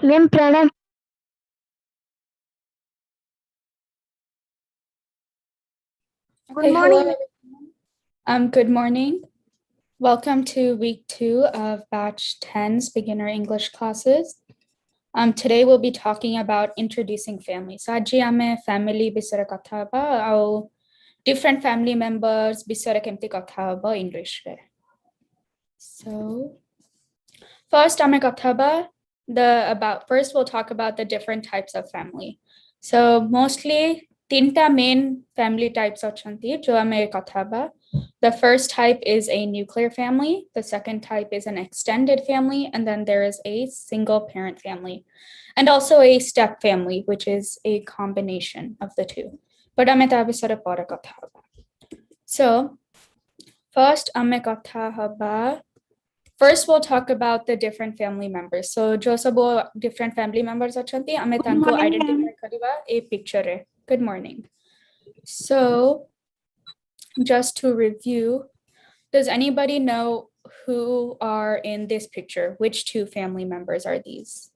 Ma'am, pranam. Okay, hello. Good morning. Welcome to week 2 of batch 10's beginner English classes. Today we'll be talking about introducing family. So aji ame family bisare katha haba au different family members bisare kemti katha haba English re. So first ame katha haba first we'll talk about the different types of family. So mostly tinta main family types achanti jo ame katha haba. The first type is a nuclear family. The second type is an extended family. And then there is a single parent family and also a step family, which is a combination of the two. But so first we'll talk about the different family members. So Josabo different family members achanti ame tanko identify kariba a picture. Good morning. So just to review, does anybody know who are in this picture? Which two family members are these?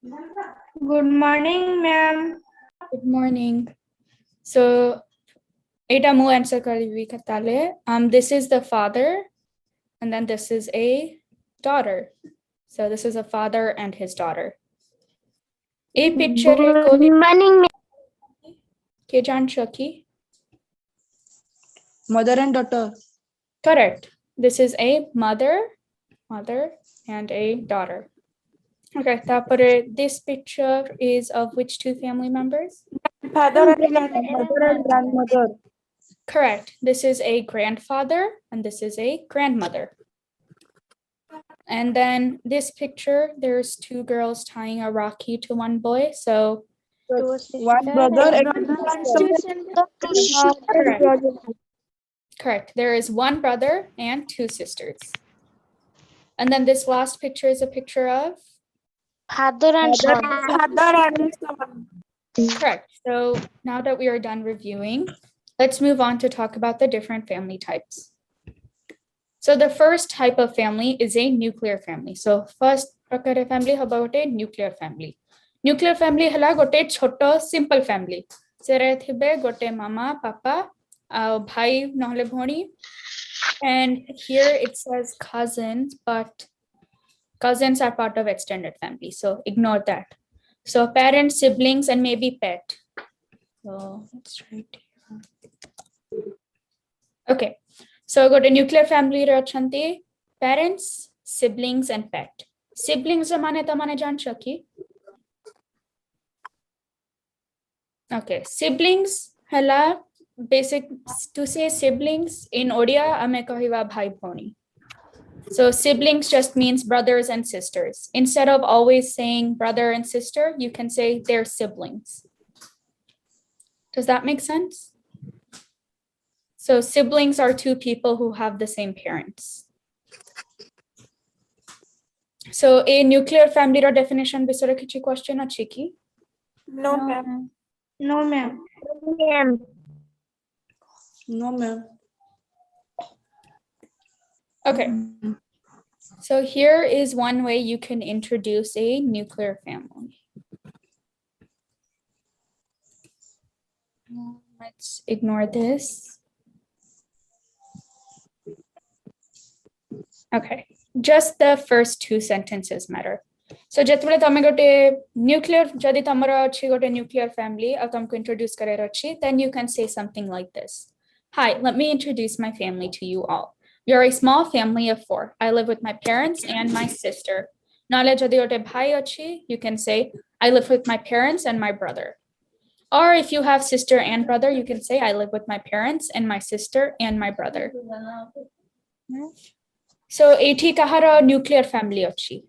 Good morning, ma'am. Good morning. So, eta mu answer karibi katale. This is the father, and then this is a daughter. So this is a father and his daughter. A picture Good morning, ma'am. ke jaan chaki? Mother and daughter. Correct. This is a mother, and a daughter. Okay, tapore this picture is of which two family members? Father and grandmother. Correct. This is a grandfather and this is a grandmother. And then this picture, there's two girls tying a Rakhi to one boy. So One brother and correct. There is one brother and two sisters. And then this last picture is a picture of? Father and son. Correct. So now that we are done reviewing, let's move on to talk about the different family types. So the first type of family is a nuclear family. So first prakare family about a nuclear family. Nuclear family hala gote choto simple family. Sere thibe gote mama, papa, bhai nahole bhoni. And here it says cousins, but cousins are part of extended family. So ignore that. So parents, siblings, and maybe pet. So let's try here. Okay. So go to nuclear family rachanti, parents, siblings, and pet. Siblings mane tamane jan chaki. Okay, siblings hala basic to say siblings in Odia ame kahiva bhai bhoni. So siblings just means brothers and sisters. Instead of always saying brother and sister, you can say they're siblings. Does that make sense? So siblings are two people who have the same parents. So a nuclear family definition bisore kichi question achi ki? No, ma'am. No, ma'am. No, ma'am. Okay. So here is one way you can introduce a nuclear family. Let's ignore this. Okay, just the first two sentences matter. So jetbele tame gote nuclear jodi tamara achi gote nuclear family au tamko introduce karer achi, then you can say something like this. Hi, let me introduce my family to you all. We are a small family of 4. I live with my parents and my sister. Nale jodi gote bhai achi, you can say I live with my parents and my brother. Or if you have sister and brother, you can say I live with my parents and my sister and my brother. So eti kahara nuclear family achi.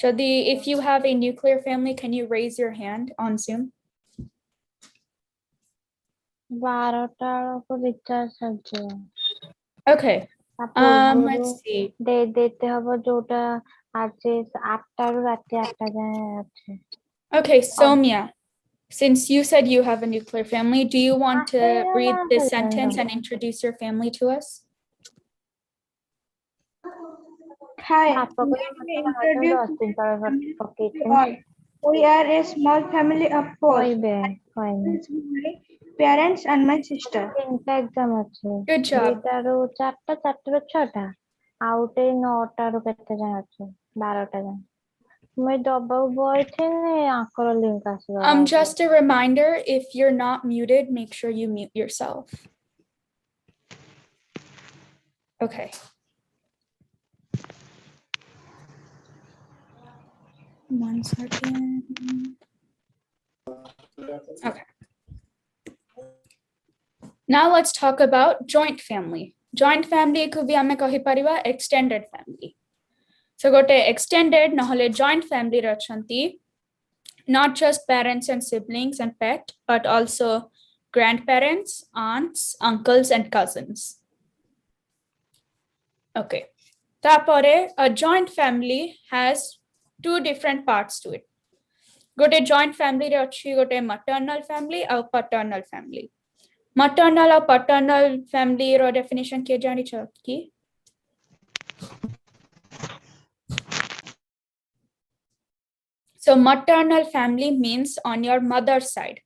Jadi, if you have a nuclear family, can you raise your hand on Zoom? Okay. Let's see. Okay, Somya, since you said you have a nuclear family, do you want to read this sentence and introduce your family to us? Hi, let me introduce you all. We are a small family of four. My parents and my sister. Good job. ଦୁଇଟାରୁ ଚାରିଟା ଚାରିଟାରୁ ଛଅଟା ଆଉ ଗୋଟେ ନଅଟାରୁ କେତେ ଯାଏଁ ଅଛି 12ଟା ଯାଏଁ ମୁଁ ଏଇ ଦବାକୁ ବଇଥିନି ଆଙ୍କର ଲିଙ୍କ ଆସିଗଲା Just a reminder, if you're not muted, make sure you mute yourself. Okay. One second. Okay. Now let's talk about joint family. Joint family could be ame kahi pariba extended family. So gote extended nahale joint family rachanti, not just parents and siblings and pet, but also grandparents, aunts, uncles, and cousins. Okay. Tapore, a joint family has two different parts to it. Gote joint family re achi gote maternal family or paternal family. Maternal or paternal family ro definition ke jani ki? So maternal family means on your mother's side.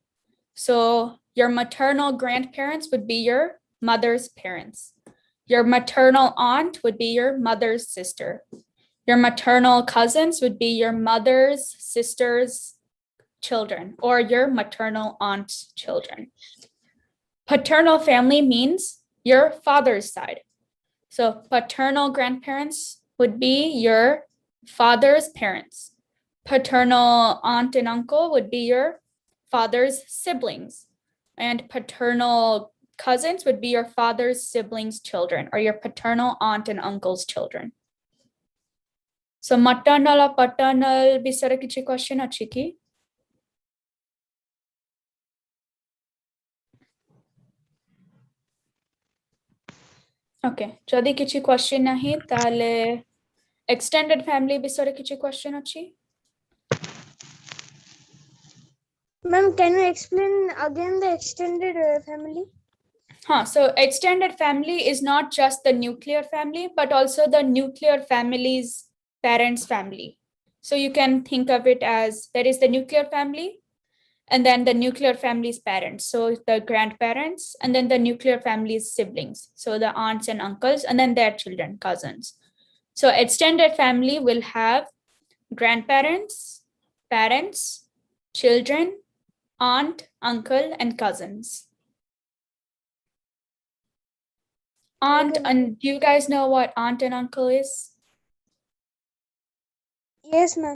So your maternal grandparents would be your mother's parents. Your maternal aunt would be your mother's sister. Your maternal cousins would be your mother's sister's children or your maternal aunt's children. Paternal family means your father's side. So paternal grandparents would be your father's parents. Paternal aunt and uncle would be your father's siblings. And paternal cousins would be your father's siblings' children or your paternal aunt and uncle's children. So maternal or paternal bisare kichi question achi ki? Okay, jodi kichi question nahi tale extended family bisare kichi question achi? Ma'am, can you explain again the extended family? So extended family is not just the nuclear family, but also the nuclear family's parents' family. So you can think of it as there is the nuclear family and then the nuclear family's parents. So the grandparents and then the nuclear family's siblings. So the aunts and uncles and then their children, cousins. So extended family will have grandparents, parents, children, aunt, uncle, and cousins. Aunt, and do you guys know what aunt and uncle is? Yes, ma'am.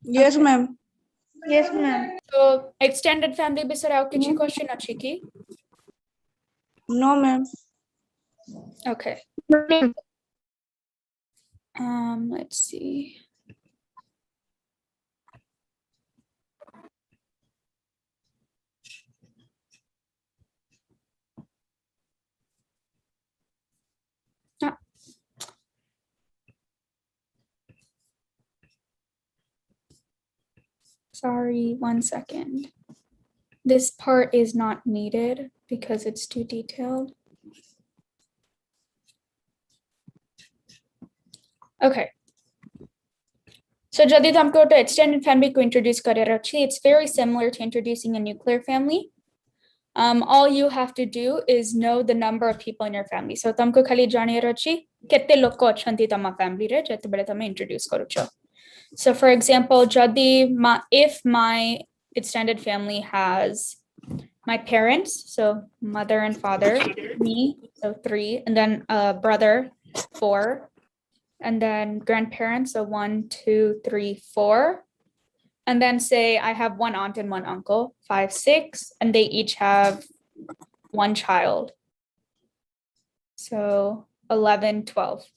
Yes, ma'am. Yes, ma'am. So extended family bisara aur kichi question achi ki? No, ma'am. Okay. Let's see. Sorry, 1 second. This part is not needed because it's too detailed. Okay. So jadi humko to extended family ko introduce karera chi, it's very similar to introducing a nuclear family. All you have to do is know the number of people in your family. So tamko khali janera chi kette loko achanti tama family re jetbele tame introduce karucho. So for example, if my extended family has my parents, so mother and father, me, so 3, and then a brother, 4, and then grandparents, so 1, 2, 3, 4. And then say I have 1 aunt and 1 uncle, 5, 6, and they each have 1 child. So 11, 12.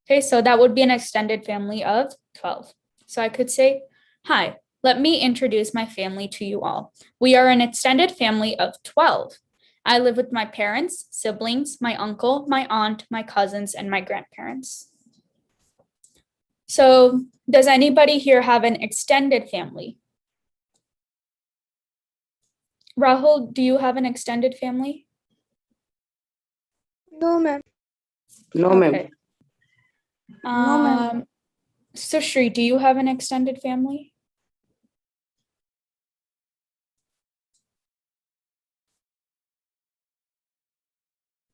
Okay, so that would be an extended family of 12. So I could say, hi, let me introduce my family to you all. We are an extended family of 12. I live with my parents, siblings, my uncle, my aunt, my cousins, and my grandparents. So does anybody here have an extended family? Rahul, do you have an extended family? No, ma'am. No, ma'am. Okay. No, ma'am. So Shri, do you have an extended family?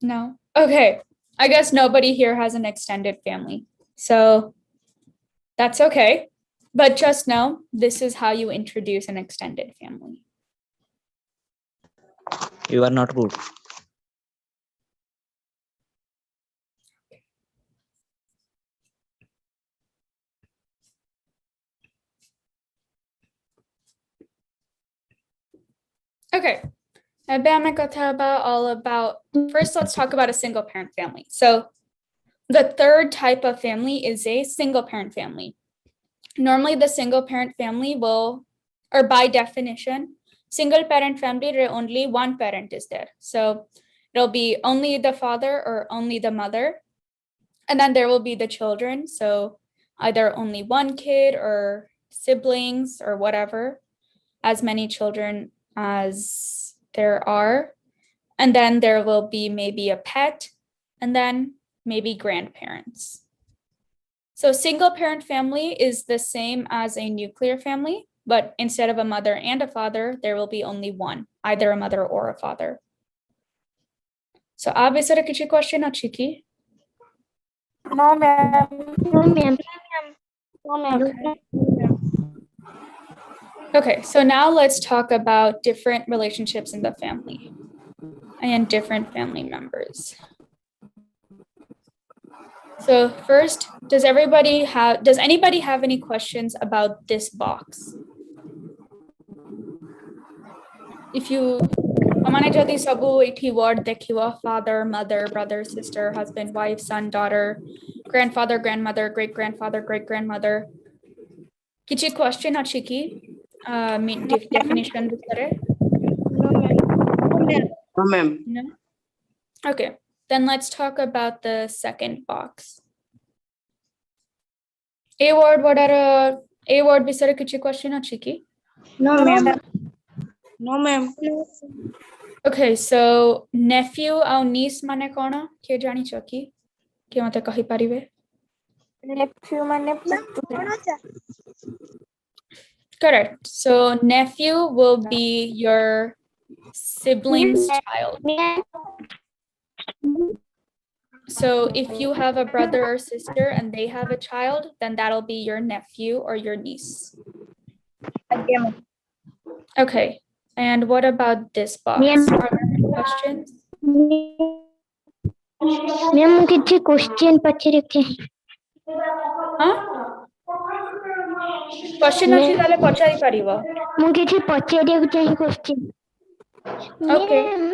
No? Okay. I guess nobody here has an extended family. So that's okay. But just know this is how you introduce an extended family. You are not good. Okay. ଏବେ ଆମେ କଥା ହେବା all about, first let's talk about a single parent family. So the third type of family is a single parent family. Normally the single parent family will, or by definition, single parent family where only one parent is there. So it'll be only the father or only the mother. And then there will be the children. So either only one kid or siblings or whatever, as many children as there are. And then there will be maybe a pet and then maybe grandparents. So single parent family is the same as a nuclear family, but instead of a mother and a father, there will be only one, either a mother or a father. So abisara kichi question achi ki? No, ma'am. No, ma'am. No, ma'am. Okay. Okay, so now let's talk about different relationships in the family and different family members. So first, does anybody have any questions about this box? If you amane jodi sabu ethi word dekhiwa, father, mother, brother, sister, husband, wife, son, daughter, grandfather, grandmother, great grandfather, great grandmother. Kichi question achi ki? Definition bisare? No, ma'am. No? Okay, then let's talk about the second box. A word bisare kichi question achi ki? No, ma'am. No, ma'am. Okay, so nephew ଆଉ niece ମାନେ କ'ଣ କିଏ ଜାଣିଛ କି? କିଏ ମତେ କହିପାରିବେ? Nephew ମାନେ Correct. So nephew will be your sibling's child. So if you have a brother or sister and they have a child, then that'll be your nephew or your niece. Okay. And what about this box? Are there any questions? Ma'am, ମୁଁ କିଛି question ପଚାରିବି? Huh? Question ଅଛି ତାହେଲେ ପଚାରି ପାରିବ. ମୁଁ କିଛି ପଚାରିବାକୁ ଚାହିଁ question. Okay. Ma'am,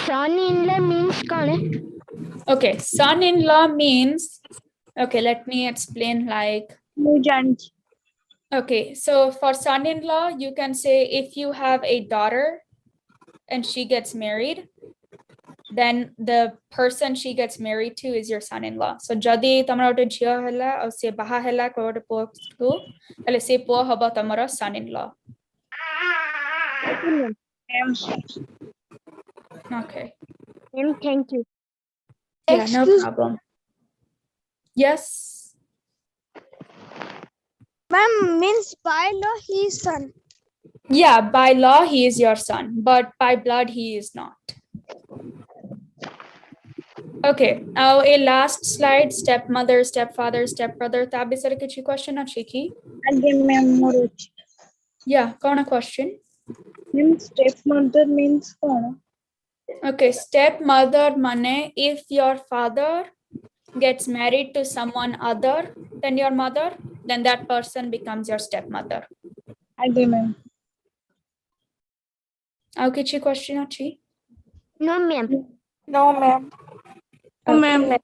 son-in-law means କ'ଣ? Okay, son-in-law means, okay, let me explain like, okay, so for son-in-law, you can say if you have a daughter and she gets married, then the person she gets married to is your son-in-law. So jodi tamara ote jhiyo hela au se baha hela kote puo ku tale se puo hobo tamara son-in-law. Okay. Ma'am, thank you. Yeah, no problem. Yes. Ma'am, means by law he is son. Yeah, by law he is your son, but by blood he is not. Okay, now a last slide, stepmother, stepfather, stepbrother. Tabisar kichi question achi ki? Yeah, kauna question? Stepmother means କ'ଣ? Okay, stepmother mane if your father gets married to someone other than your mother, then that person becomes your stepmother. ଆଜ୍ଞା ma'am. Au kichi question achi? No, ma'am. No, ma'am. No, ma'am.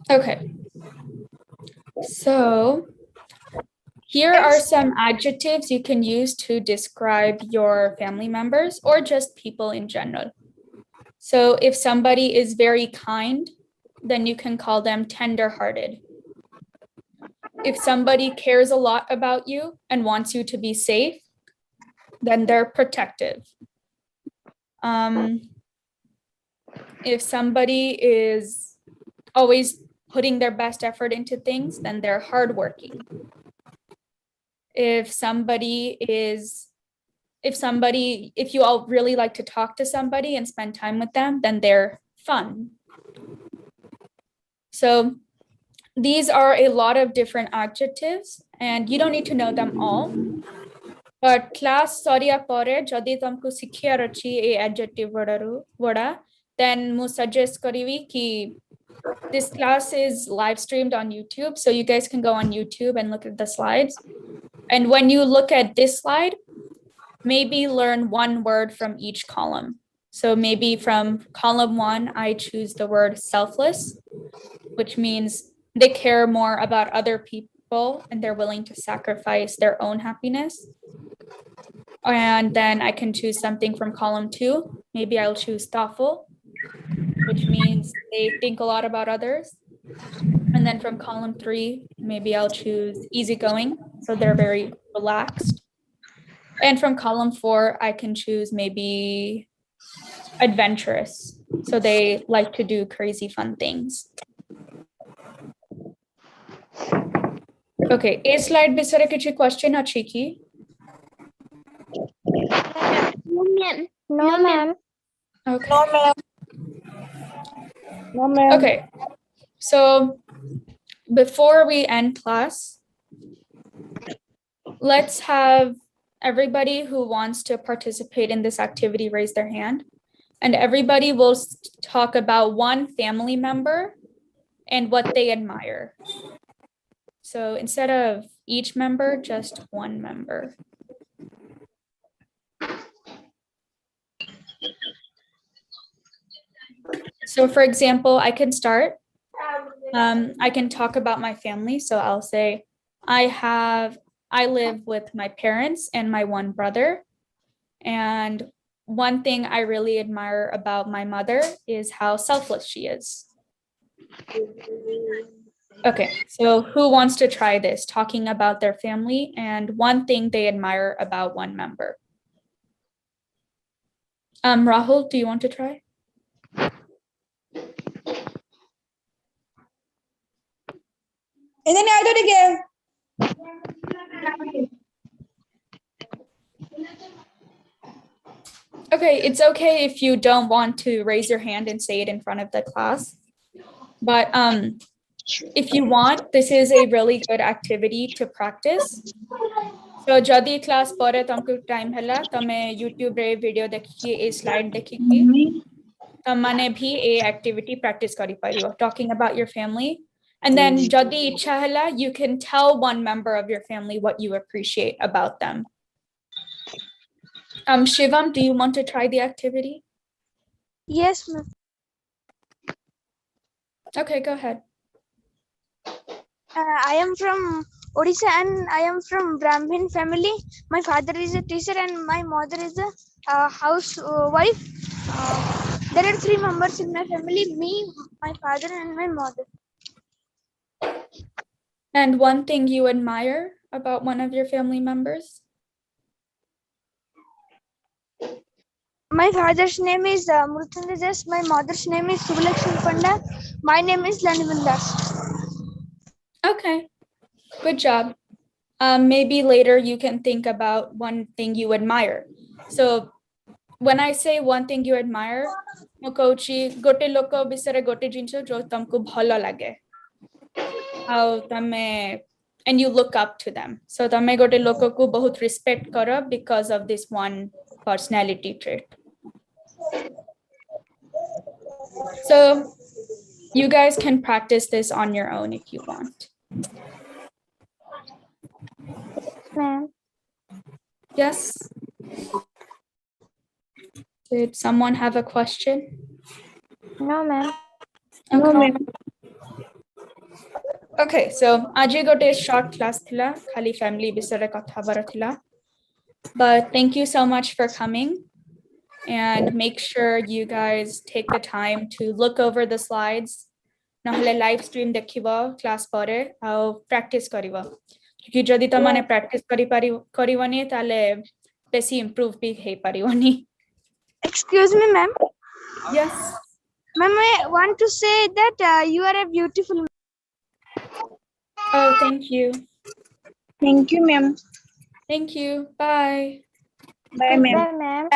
Okay. So here are some adjectives you can use to describe your family members or just people in general. So if somebody is very kind, then you can call them tender-hearted. If somebody cares a lot about you and wants you to be safe, then they're protective. If somebody is always putting their best effort into things, then they're hardworking. If you all really like to talk to somebody and spend time with them, then they're fun. So these are a lot of different adjectives and you don't need to know them all. But class saria pore jodi tumku sikhiar achi a adjective wada then mu suggest karivi ki this class is live streamed on YouTube, so you guys can go on YouTube and look at the slides. And when you look at this slide, maybe learn one word from each column. So maybe from column 1, I choose the word selfless, which means they care more about other people and they're willing to sacrifice their own happiness. And then I can choose something from column 2. Maybe I'll choose thoughtful, which means they think a lot about others. And then from column 3, maybe I'll choose easygoing. So they're very relaxed. And from column 4, I can choose maybe adventurous. So they like to do crazy fun things. Okay, a slide bisare kichi question achi ki? No, ma'am. Okay. No, ma'am. No, ma'am. Okay. So before we end class, let's have everybody who wants to participate in this activity raise their hand. And everybody will talk about one family member and what they admire. So instead of each member, just one member. So for example, I can start. I can talk about my family. So I'll say, I live with my parents and my one brother. And one thing I really admire about my mother is how selfless she is. Okay, so who wants to try this? Talking about their family and one thing they admire about one member. Rahul, do you want to try? Okay, it's okay if you don't want to raise your hand and say it in front of the class. But if you want, this is a really good activity to practice. So jodi class pore tumku time hela tame YouTube re video dekhi a slide dekhi tamane bhi a activity practice kari paribo talking about your family. And then jodi ichha hela you can tell one member of your family what you appreciate about them. Shivam, do you want to try the activity? Yes, ma'am. Okay, go ahead. I am from Odisha and I am from Brahmin family. My father is a teacher and my mother is a housewife. There are 3 members in my family, me, my father and my mother. And one thing you admire about one of your family members? My father's name is Mrutunjay Das. My mother's name is Subhalakshmi Panda. My name is Lanivan Das. Okay, good job. Maybe later you can think about one thing you admire. So when I say one thing you admire, ମୁଁ କହୁଛି ଗୋଟେ ଲୋକ ବିଷୟରେ ଗୋଟେ ଜିନିଷ ଯୋଉ ତମକୁ ଭଲ ଲାଗେ ଆଉ ତମେ and you look up to them. So ତମେ ଗୋଟେ ଲୋକକୁ ବହୁତ respect କର because of this one personality trait. So you guys can practice this on your own if you want. Ma'am. Yes. Did someone have a question? No, ma'am. Okay. No, ma'am. Okay, so aji gote short class thila khali family bisare katha bara thila. But thank you so much for coming and make sure you guys take the time to look over the slides. Nahale live stream dekhiba class pare au practice kariba. Kyunki jodi tamane practice karibani tale बेसी improve भी है परिवानी. Excuse me, ma'am. Yes. Ma'am, I want to say that you are a beautiful. Oh, thank you. Thank you, ma'am. Thank you. Bye. Bye, ma'am. Goodbye, ma'am.